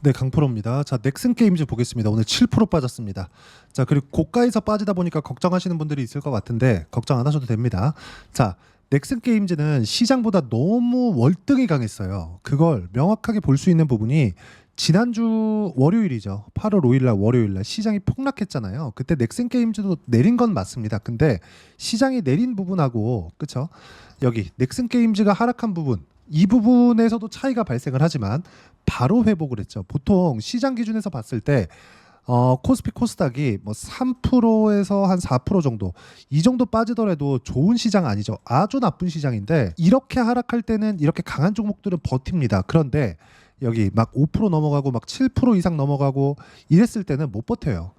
네, 강프로입니다. 자, 넥슨 게임즈 보겠습니다. 오늘 7% 빠졌습니다. 자, 그리고 고가에서 빠지다 보니까 걱정하시는 분들이 있을 것 같은데 걱정 안 하셔도 됩니다. 자, 넥슨 게임즈는 시장보다 너무 월등히 강했어요. 그걸 명확하게 볼 수 있는 부분이 지난주 월요일이죠. 8월 5일 날 월요일 날 시장이 폭락했잖아요. 그때 넥슨 게임즈도 내린 건 맞습니다. 근데 시장이 내린 부분하고 그쵸? 여기 넥슨 게임즈가 하락한 부분 이 부분에서도 차이가 발생을 하지만 바로 회복을 했죠. 보통 시장 기준에서 봤을 때 코스피 코스닥이 뭐 3%에서 한 4% 정도 이 정도 빠지더라도 좋은 시장 아니죠. 아주 나쁜 시장인데 이렇게 하락할 때는 이렇게 강한 종목들은 버팁니다. 그런데 여기 막 5% 넘어가고 막 7% 이상 넘어가고 이랬을 때는 못 버텨요.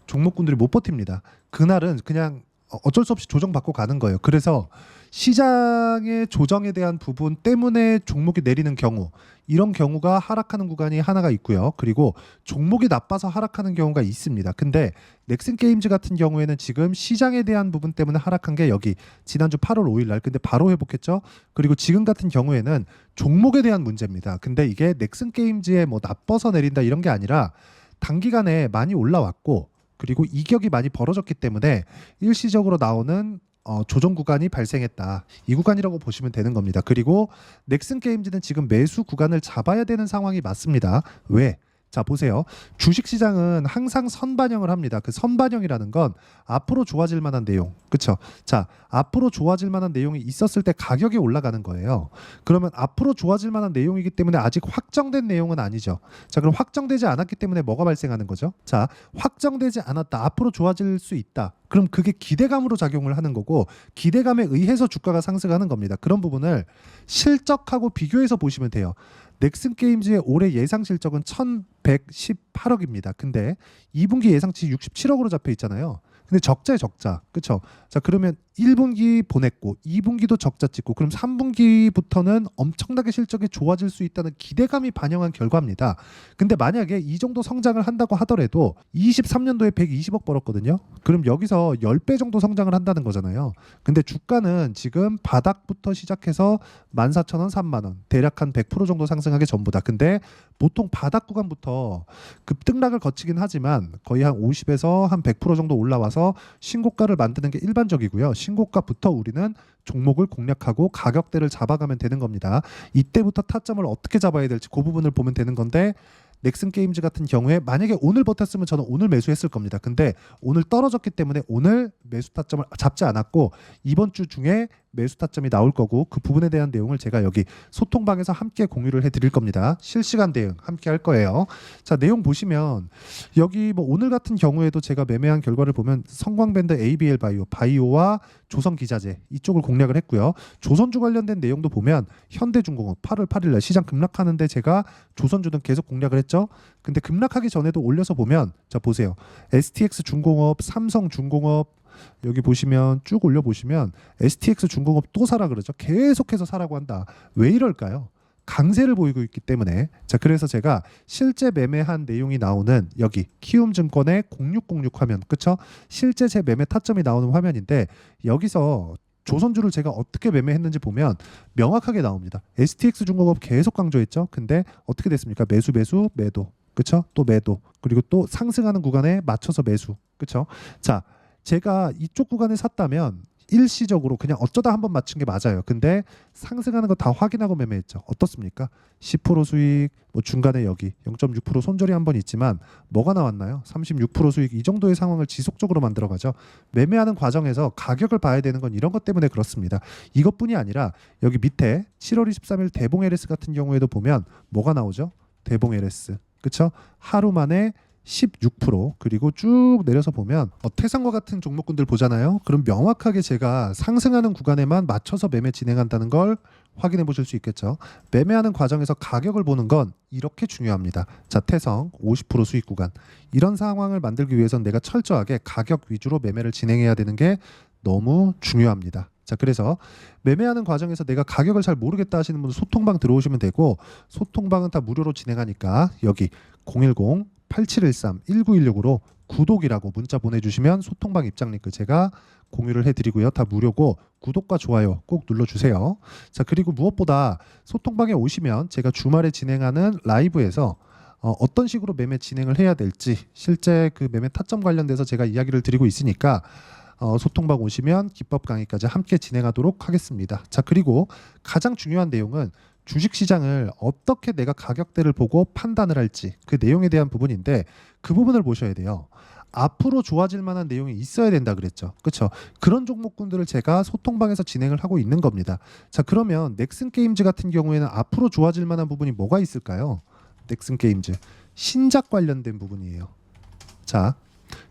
종목군들이 못 버팁니다. 그날은 그냥 어쩔 수 없이 조정받고 가는 거예요. 그래서 시장의 조정에 대한 부분 때문에 종목이 내리는 경우 이런 경우가 하락하는 구간이 하나가 있고요. 그리고 종목이 나빠서 하락하는 경우가 있습니다. 근데 넥슨 게임즈 같은 경우에는 지금 시장에 대한 부분 때문에 하락한 게 여기 지난주 8월 5일 날 근데 바로 회복했죠. 그리고 지금 같은 경우에는 종목에 대한 문제입니다. 근데 이게 넥슨 게임즈에 뭐 나빠서 내린다 이런 게 아니라 단기간에 많이 올라왔고 그리고 이격이 많이 벌어졌기 때문에 일시적으로 나오는 조정 구간이 발생했다. 이 구간이라고 보시면 되는 겁니다. 그리고 넥슨 게임즈는 지금 매수 구간을 잡아야 되는 상황이 맞습니다. 왜? 자, 보세요. 주식 시장은 항상 선반영을 합니다. 그 선반영이라는 건 앞으로 좋아질 만한 내용. 그렇죠? 자, 앞으로 좋아질 만한 내용이 있었을 때 가격이 올라가는 거예요. 그러면 앞으로 좋아질 만한 내용이기 때문에 아직 확정된 내용은 아니죠. 자, 그럼 확정되지 않았기 때문에 뭐가 발생하는 거죠? 자, 확정되지 않았다. 앞으로 좋아질 수 있다. 그럼 그게 기대감으로 작용을 하는 거고 기대감에 의해서 주가가 상승하는 겁니다. 그런 부분을 실적하고 비교해서 보시면 돼요. 넥슨 게임즈의 올해 예상 실적은 1,118억입니다. 근데 2분기 예상치 67억으로 잡혀 있잖아요. 근데 적자에 적자. 그렇죠? 자, 그러면 1분기 보냈고 2분기도 적자 찍고 그럼 3분기부터는 엄청나게 실적이 좋아질 수 있다는 기대감이 반영한 결과입니다. 근데 만약에 이 정도 성장을 한다고 하더라도 23년도에 120억 벌었거든요. 그럼 여기서 10배 정도 성장을 한다는 거잖아요. 근데 주가는 지금 바닥부터 시작해서 14,000원, 3만원 대략 한 100% 정도 상승하기 전부다. 근데 보통 바닥 구간부터 급등락을 거치긴 하지만 거의 한 50에서 한 100% 정도 올라와서 신고가를 만드는 게 일반적이고요. 신고가부터 우리는 종목을 공략하고 가격대를 잡아가면 되는 겁니다. 이때부터 타점을 어떻게 잡아야 될지 그 부분을 보면 되는 건데 넥슨 게임즈 같은 경우에 만약에 오늘 버텼으면 저는 오늘 매수했을 겁니다. 근데 오늘 떨어졌기 때문에 오늘 매수 타점을 잡지 않았고 이번 주 중에 매수 타점이 나올 거고 그 부분에 대한 내용을 제가 여기 소통방에서 함께 공유를 해드릴 겁니다. 실시간 대응 함께 할 거예요. 자, 내용 보시면 여기 뭐 오늘 같은 경우에도 제가 매매한 결과를 보면 성광밴드 ABL 바이오와 조선기자재 이쪽을 공략을 했고요. 조선주 관련된 내용도 보면 현대중공업 8월 8일 날 시장 급락하는데 제가 조선주는 계속 공략을 했죠. 근데 급락하기 전에도 올려서 보면 자 보세요. STX 중공업, 삼성 중공업 여기 보시면 쭉 올려보시면 STX 중공업 또 사라 그러죠. 계속해서 사라고 한다. 왜 이럴까요? 강세를 보이고 있기 때문에. 자, 그래서 제가 실제 매매한 내용이 나오는 여기 키움증권의 0606 화면, 그쵸? 실제 제 매매 타점이 나오는 화면인데 여기서 조선주를 제가 어떻게 매매했는지 보면 명확하게 나옵니다. STX 중공업 계속 강조했죠. 근데 어떻게 됐습니까? 매수, 매도. 그쵸? 또 매도. 그리고 또 상승하는 구간에 맞춰서 매수. 그쵸? 자, 제가 이쪽 구간에 샀다면 일시적으로 그냥 어쩌다 한번 맞춘 게 맞아요. 근데 상승하는 거 다 확인하고 매매했죠. 어떻습니까? 10% 수익, 뭐 중간에 여기 0.6% 손절이 한 번 있지만 뭐가 나왔나요? 36% 수익 이 정도의 상황을 지속적으로 만들어가죠. 매매하는 과정에서 가격을 봐야 되는 건 이런 것 때문에 그렇습니다. 이것뿐이 아니라 여기 밑에 7월 23일 대봉 LS 같은 경우에도 보면 뭐가 나오죠? 대봉 LS. 그쵸? 하루 만에 16% 그리고 쭉 내려서 보면 태산과 같은 종목군들 보잖아요. 그럼 명확하게 제가 상승하는 구간에만 맞춰서 매매 진행한다는 걸 확인해 보실 수 있겠죠. 매매하는 과정에서 가격을 보는 건 이렇게 중요합니다. 자, 태성 50% 수익 구간 이런 상황을 만들기 위해서는 내가 철저하게 가격 위주로 매매를 진행해야 되는 게 너무 중요합니다. 자, 그래서 매매하는 과정에서 내가 가격을 잘 모르겠다 하시는 분은 소통방 들어오시면 되고 소통방은 다 무료로 진행하니까 여기 010 8713-1916으로 구독이라고 문자 보내주시면 소통방 입장 링크 제가 공유를 해드리고요. 다 무료고 구독과 좋아요 꼭 눌러주세요. 자, 그리고 무엇보다 소통방에 오시면 제가 주말에 진행하는 라이브에서 어떤 식으로 매매 진행을 해야 될지 실제 그 매매 타점 관련돼서 제가 이야기를 드리고 있으니까 소통방 오시면 기법 강의까지 함께 진행하도록 하겠습니다. 자, 그리고 가장 중요한 내용은 주식시장을 어떻게 내가 가격대를 보고 판단을 할지 그 내용에 대한 부분인데 그 부분을 보셔야 돼요. 앞으로 좋아질 만한 내용이 있어야 된다 그랬죠. 그렇죠? 그런 종목군들을 제가 소통방에서 진행을 하고 있는 겁니다. 자, 그러면 넥슨 게임즈 같은 경우에는 앞으로 좋아질 만한 부분이 뭐가 있을까요? 넥슨 게임즈 신작 관련된 부분이에요. 자,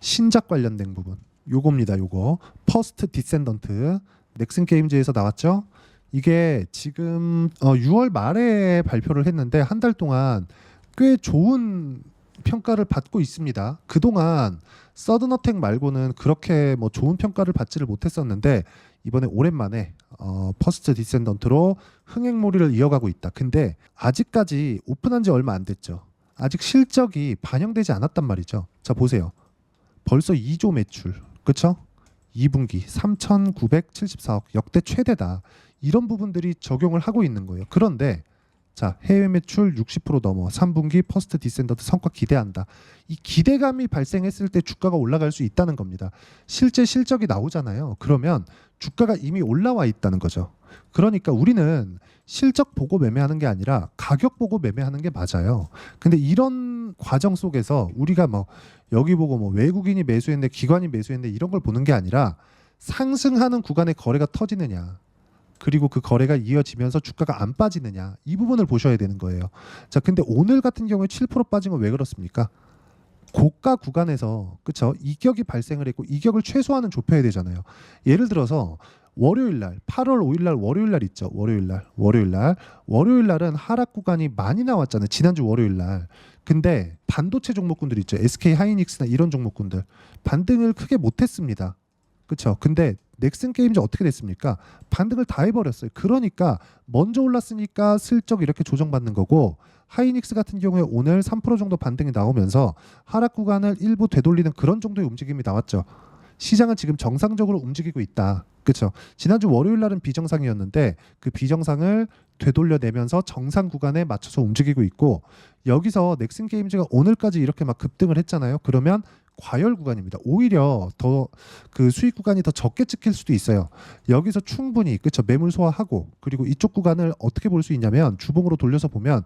신작 관련된 부분 요겁니다. 요거 퍼스트 디센던트 넥슨 게임즈에서 나왔죠. 이게 지금 6월 말에 발표를 했는데 한 달 동안 꽤 좋은 평가를 받고 있습니다. 그동안 서든어택 말고는 그렇게 뭐 좋은 평가를 받지를 못했었는데 이번에 오랜만에 퍼스트 디센던트로 흥행몰이를 이어가고 있다. 근데 아직까지 오픈한 지 얼마 안 됐죠. 아직 실적이 반영되지 않았단 말이죠. 자, 보세요. 벌써 2조 매출. 그렇죠? 2분기 3,974억 역대 최대다. 이런 부분들이 적용을 하고 있는 거예요. 그런데 자, 해외 매출 60% 넘어 3분기 퍼스트 디센던트 성과 기대한다. 이 기대감이 발생했을 때 주가가 올라갈 수 있다는 겁니다. 실제 실적이 나오잖아요. 그러면 주가가 이미 올라와 있다는 거죠. 그러니까 우리는 실적 보고 매매하는 게 아니라 가격 보고 매매하는 게 맞아요. 근데 이런 과정 속에서 우리가 뭐 여기 보고 뭐 외국인이 매수했네, 기관이 매수했네 이런 걸 보는 게 아니라 상승하는 구간에 거래가 터지느냐. 그리고 그 거래가 이어지면서 주가가 안 빠지느냐 이 부분을 보셔야 되는 거예요. 자, 근데 오늘 같은 경우에 7% 빠진 건 왜 그렇습니까? 고가 구간에서 그쵸 이격이 발생을 했고 이격을 최소화는 좁혀야 되잖아요. 예를 들어서 월요일 날 8월 5일 날 월요일 날 있죠. 월요일 날은 하락 구간이 많이 나왔잖아요. 지난주 월요일 날. 근데 반도체 종목군들 있죠. SK 하이닉스나 이런 종목군들 반등을 크게 못 했습니다. 그렇죠. 근데 넥슨 게임즈 어떻게 됐습니까? 반등을 다 해버렸어요. 그러니까 먼저 올랐으니까 슬쩍 이렇게 조정받는 거고 하이닉스 같은 경우에 오늘 3% 정도 반등이 나오면서 하락 구간을 일부 되돌리는 그런 정도의 움직임이 나왔죠. 시장은 지금 정상적으로 움직이고 있다. 그렇죠. 지난주 월요일 날은 비정상이었는데 그 비정상을 되돌려내면서 정상 구간에 맞춰서 움직이고 있고 여기서 넥슨 게임즈가 오늘까지 이렇게 막 급등을 했잖아요. 그러면 과열 구간입니다. 오히려 더 그 수익 구간이 더 적게 찍힐 수도 있어요. 여기서 충분히 그렇죠. 매물 소화하고 그리고 이쪽 구간을 어떻게 볼 수 있냐면 주봉으로 돌려서 보면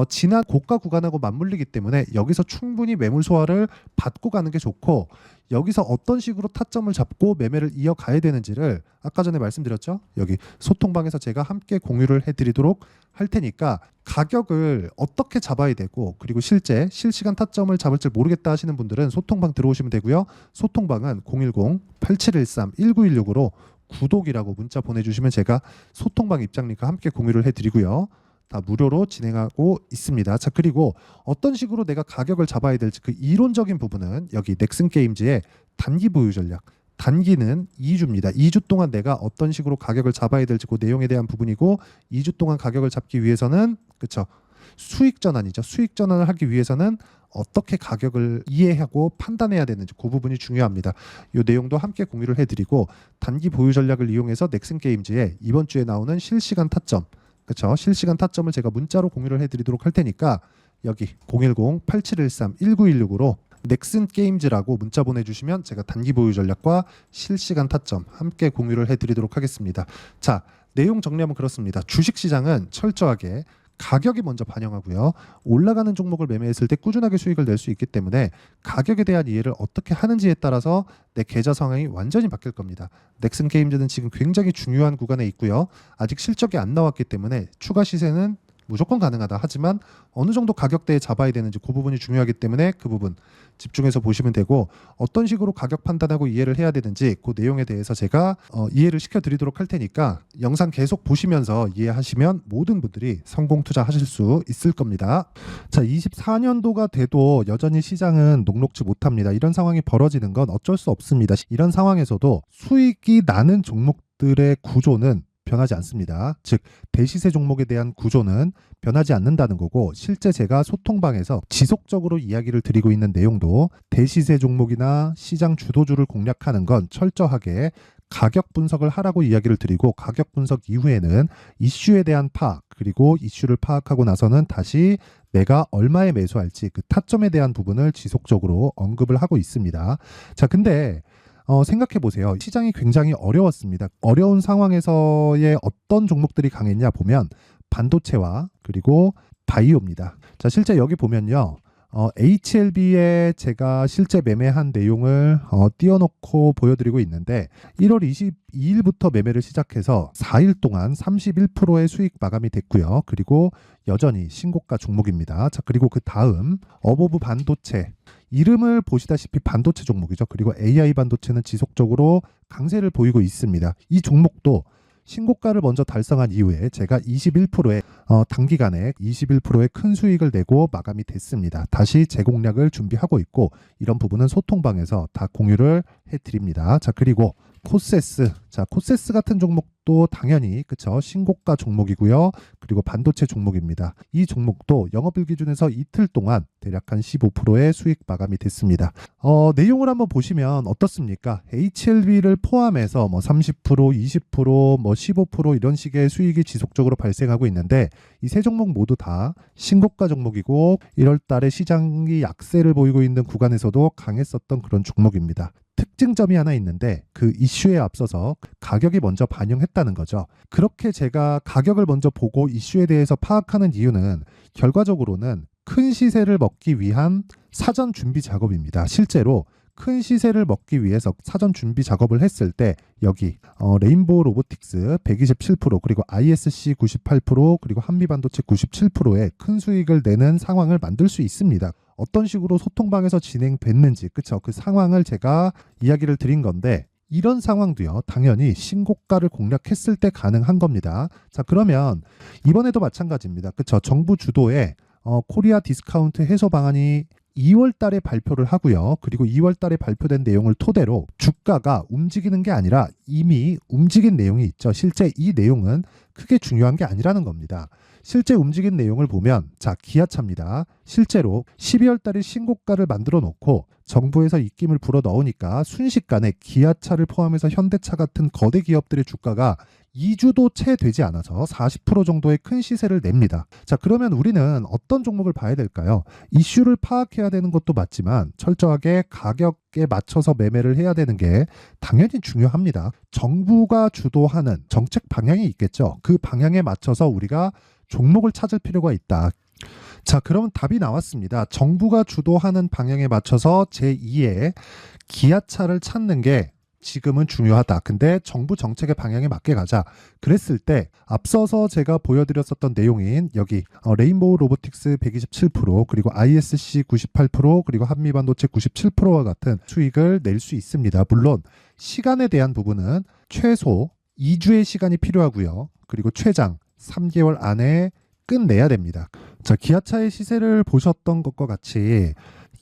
지난 고가 구간하고 맞물리기 때문에 여기서 충분히 매물 소화를 받고 가는 게 좋고 여기서 어떤 식으로 타점을 잡고 매매를 이어가야 되는지를 아까 전에 말씀드렸죠. 여기 소통방에서 제가 함께 공유를 해드리도록 할 테니까 가격을 어떻게 잡아야 되고 그리고 실제 실시간 타점을 잡을 줄 모르겠다 하시는 분들은 소통방 들어오시면 되고요. 소통방은 010-8713-1916으로 구독이라고 문자 보내주시면 제가 소통방 입장님과 함께 공유를 해드리고요. 다 무료로 진행하고 있습니다. 자, 그리고 어떤 식으로 내가 가격을 잡아야 될지 그 이론적인 부분은 여기 넥슨 게임즈의 단기 보유 전략. 단기는 2주입니다. 2주 동안 내가 어떤 식으로 가격을 잡아야 될지 그 내용에 대한 부분이고 2주 동안 가격을 잡기 위해서는 그렇죠. 수익 전환이죠. 수익 전환을 하기 위해서는 어떻게 가격을 이해하고 판단해야 되는지 그 부분이 중요합니다. 이 내용도 함께 공유를 해드리고 단기 보유 전략을 이용해서 넥슨 게임즈의 이번 주에 나오는 실시간 타점 그렇죠. 실시간 타점을 제가 문자로 공유를 해드리도록 할 테니까 여기 010-8713-1916으로 넥슨 게임즈라고 문자 보내주시면 제가 단기 보유 전략과 실시간 타점 함께 공유를 해드리도록 하겠습니다. 자, 내용 정리하면 그렇습니다. 주식시장은 철저하게 가격이 먼저 반영하고요. 올라가는 종목을 매매했을 때 꾸준하게 수익을 낼 수 있기 때문에 가격에 대한 이해를 어떻게 하는지에 따라서 내 계좌 상황이 완전히 바뀔 겁니다. 넥슨 게임즈는 지금 굉장히 중요한 구간에 있고요. 아직 실적이 안 나왔기 때문에 추가 시세는 무조건 가능하다. 하지만 어느 정도 가격대에 잡아야 되는지 그 부분이 중요하기 때문에 그 부분 집중해서 보시면 되고 어떤 식으로 가격 판단하고 이해를 해야 되는지 그 내용에 대해서 제가 이해를 시켜드리도록 할 테니까 영상 계속 보시면서 이해하시면 모든 분들이 성공 투자하실 수 있을 겁니다. 자, 24년도가 돼도 여전히 시장은 녹록지 못합니다. 이런 상황이 벌어지는 건 어쩔 수 없습니다. 이런 상황에서도 수익이 나는 종목들의 구조는 변하지 않습니다. 즉 대시세 종목에 대한 구조는 변하지 않는다는 거고 실제 제가 소통방에서 지속적으로 이야기를 드리고 있는 내용도 대시세 종목이나 시장 주도주를 공략하는 건 철저하게 가격 분석을 하라고 이야기를 드리고 가격 분석 이후에는 이슈에 대한 파악 그리고 이슈를 파악하고 나서는 다시 내가 얼마에 매수할지 그 타점에 대한 부분을 지속적으로 언급을 하고 있습니다. 자, 근데 생각해 보세요. 시장이 굉장히 어려웠습니다. 어려운 상황에서의 어떤 종목들이 강했냐 보면 반도체와 그리고 바이오입니다. 자, 실제 여기 보면요. HLB에 제가 실제 매매한 내용을 띄워놓고 보여드리고 있는데 1월 22일부터 매매를 시작해서 4일 동안 31%의 수익 마감이 됐고요. 그리고 여전히 신고가 종목입니다. 자, 그리고 그 다음 어보브 반도체 이름을 보시다시피 반도체 종목이죠. 그리고 AI 반도체는 지속적으로 강세를 보이고 있습니다. 이 종목도 신고가를 먼저 달성한 이후에 제가 21%의 단기간에 21%의 큰 수익을 내고 마감이 됐습니다. 다시 재공략을 준비하고 있고 이런 부분은 소통방에서 다 공유를 해드립니다. 자, 그리고 코세스. 자, 코세스 같은 종목도 당연히 그쵸 신고가 종목이고요. 그리고 반도체 종목입니다. 이 종목도 영업일 기준에서 이틀 동안 대략 한 15%의 수익 마감이 됐습니다. 내용을 한번 보시면 어떻습니까? HLB를 포함해서 뭐 30%, 20%, 뭐 15% 이런 식의 수익이 지속적으로 발생하고 있는데 이 세 종목 모두 다 신고가 종목이고 1월 달에 시장이 약세를 보이고 있는 구간에서도 강했었던 그런 종목입니다. 특징점이 하나 있는데 그 이슈에 앞서서 가격이 먼저 반영했다는 거죠. 그렇게 제가 가격을 먼저 보고 이슈에 대해서 파악하는 이유는 결과적으로는 큰 시세를 먹기 위한 사전 준비 작업입니다. 실제로 큰 시세를 먹기 위해서 사전 준비 작업을 했을 때 여기 레인보우 로보틱스 127% 그리고 ISC 98% 그리고 한미반도체 97%의 큰 수익을 내는 상황을 만들 수 있습니다. 어떤 식으로 소통방에서 진행됐는지 그쵸 그 상황을 제가 이야기를 드린 건데 이런 상황도요 당연히 신고가를 공략했을 때 가능한 겁니다. 자, 그러면 이번에도 마찬가지입니다. 그쵸 정부 주도의 코리아 디스카운트 해소 방안이 2월 달에 발표를 하고요. 그리고 2월 달에 발표된 내용을 토대로 주가가 움직이는 게 아니라 이미 움직인 내용이 있죠. 실제 이 내용은 크게 중요한 게 아니라는 겁니다. 실제 움직인 내용을 보면 자, 기아차입니다. 실제로 12월 달에 신고가를 만들어 놓고 정부에서 입김을 불어 넣으니까 순식간에 기아차를 포함해서 현대차 같은 거대 기업들의 주가가 2주도 채 되지 않아서 40% 정도의 큰 시세를 냅니다. 자, 그러면 우리는 어떤 종목을 봐야 될까요? 이슈를 파악해야 되는 것도 맞지만 철저하게 가격에 맞춰서 매매를 해야 되는 게 당연히 중요합니다. 정부가 주도하는 정책 방향이 있겠죠. 그 방향에 맞춰서 우리가 종목을 찾을 필요가 있다. 자, 그러면 답이 나왔습니다. 정부가 주도하는 방향에 맞춰서 제2의 기아차를 찾는 게 지금은 중요하다. 근데 정부 정책의 방향에 맞게 가자. 그랬을 때 앞서서 제가 보여드렸었던 내용인 여기 레인보우 로보틱스 127% 그리고 ISC 98% 그리고 한미반도체 97%와 같은 수익을 낼 수 있습니다. 물론 시간에 대한 부분은 최소 2주의 시간이 필요하고요. 그리고 최장 3개월 안에 끝내야 됩니다. 자, 기아차의 시세를 보셨던 것과 같이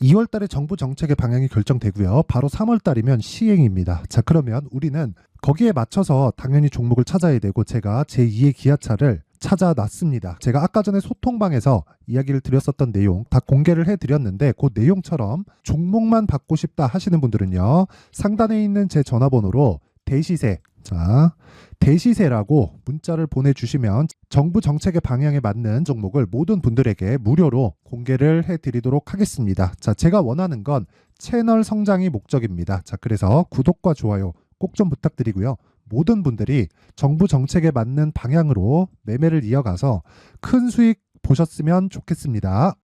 2월 달에 정부 정책의 방향이 결정되고요. 바로 3월 달이면 시행입니다. 자, 그러면 우리는 거기에 맞춰서 당연히 종목을 찾아야 되고 제가 제2의 기아차를 찾아놨습니다. 제가 아까 전에 소통방에서 이야기를 드렸었던 내용 다 공개를 해드렸는데 그 내용처럼 종목만 받고 싶다 하시는 분들은요. 상단에 있는 제 전화번호로 대시세 자, 대시세라고 문자를 보내주시면 정부 정책의 방향에 맞는 종목을 모든 분들에게 무료로 공개를 해드리도록 하겠습니다. 자, 제가 원하는 건 채널 성장이 목적입니다. 자, 그래서 구독과 좋아요 꼭 좀 부탁드리고요. 모든 분들이 정부 정책에 맞는 방향으로 매매를 이어가서 큰 수익 보셨으면 좋겠습니다.